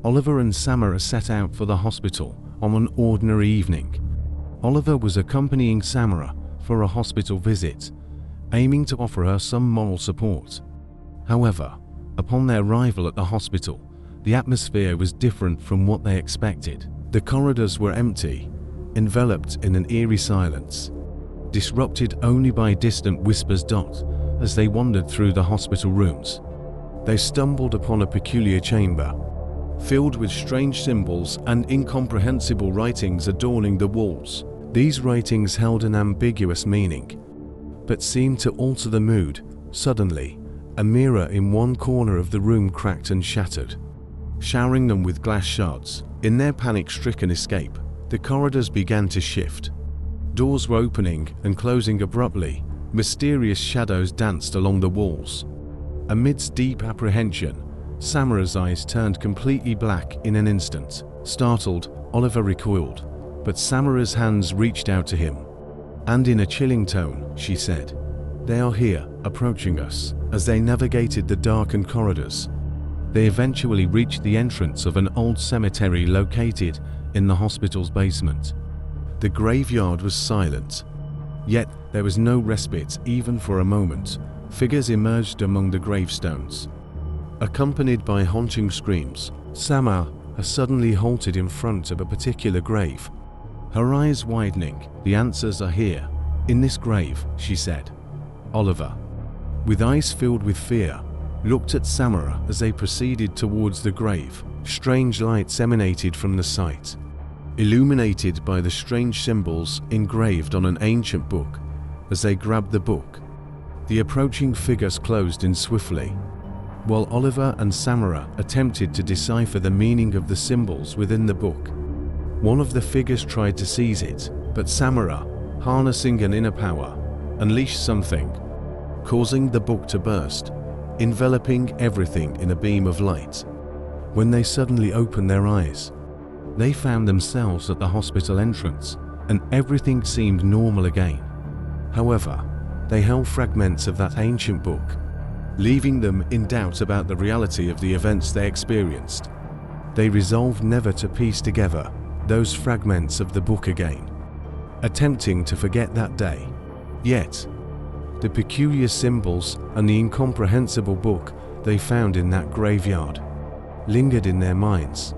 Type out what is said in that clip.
Oliver and Samara set out for the hospital on an ordinary evening. Oliver was accompanying Samara for a hospital visit, aiming to offer her some moral support. However, upon their arrival at the hospital, the atmosphere was different from what they expected. The corridors were empty, enveloped in an eerie silence, disrupted only by distant whispers. As they wandered through the hospital rooms, they stumbled upon a peculiar chamber, filled with strange symbols and incomprehensible writings adorning the walls. These writings held an ambiguous meaning, but seemed to alter the mood. Suddenly, a mirror in one corner of the room cracked and shattered, showering them with glass shards. In their panic-stricken escape, the corridors began to shift. Doors were opening and closing abruptly. Mysterious shadows danced along the walls. Amidst deep apprehension, Samara's eyes turned completely black in an instant. Startled, Oliver recoiled, but Samara's hands reached out to him. And in a chilling tone, she said, "They are here, approaching us." As they navigated the darkened corridors, they eventually reached the entrance of an old cemetery located in the hospital's basement. The graveyard was silent, yet there was no respite even for a moment. Figures emerged among the gravestones, accompanied by haunting screams. Samara suddenly halted in front of a particular grave, her eyes widening. "The answers are here, in this grave," she said. Oliver, with eyes filled with fear, looked at Samara as they proceeded towards the grave. Strange lights emanated from the site, illuminated by the strange symbols engraved on an ancient book. As they grabbed the book, the approaching figures closed in swiftly, while Oliver and Samara attempted to decipher the meaning of the symbols within the book. One of the figures tried to seize it, but Samara, harnessing an inner power, unleashed something, causing the book to burst, enveloping everything in a beam of light. When they suddenly opened their eyes, they found themselves at the hospital entrance, and everything seemed normal again. However, they held fragments of that ancient book, leaving them in doubt about the reality of the events they experienced. They resolved never to piece together those fragments of the book again, attempting to forget that day. Yet, the peculiar symbols and the incomprehensible book they found in that graveyard lingered in their minds.